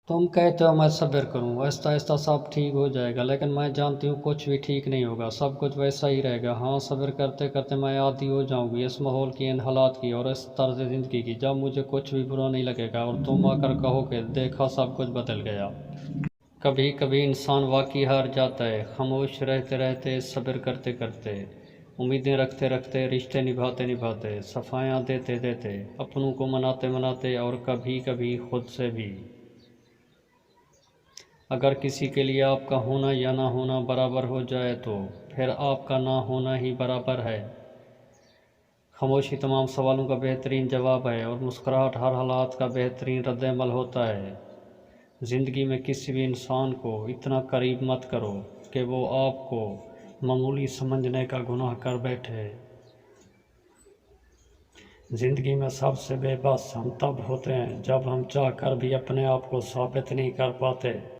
तुम कहते हो मैं सब्र करूं, आहिस्ता आहिस्ता सब ठीक हो जाएगा, लेकिन मैं जानती हूँ कुछ भी ठीक नहीं होगा, सब कुछ वैसा ही रहेगा। हाँ, सब्र करते करते मैं आदी हो जाऊंगी इस माहौल की, इन हालात की और इस तर्ज ज़िंदगी की, जब मुझे कुछ भी बुरा नहीं लगेगा और तुम आकर कहोगे देखा सब कुछ बदल गया। कभी कभी इंसान वाकई हार जाता है, खामोश रहते रहते, सब्र करते करते, उम्मीदें रखते रखते, रिश्ते निभाते निभाते, सफायाँ देते देते, अपनों को मनाते मनाते और कभी कभी खुद से भी। अगर किसी के लिए आपका होना या ना होना बराबर हो जाए तो फिर आपका ना होना ही बराबर है। खामोशी तमाम सवालों का बेहतरीन जवाब है और मुस्कुराहट हर हालात का बेहतरीन रद्द-ए-अमल होता है। ज़िंदगी में किसी भी इंसान को इतना करीब मत करो कि वो आपको मामूली समझने का गुनाह कर बैठे। ज़िंदगी में सबसे बेबस हम तब होते हैं जब हम चाह कर भी अपने आप को साबित नहीं कर पाते।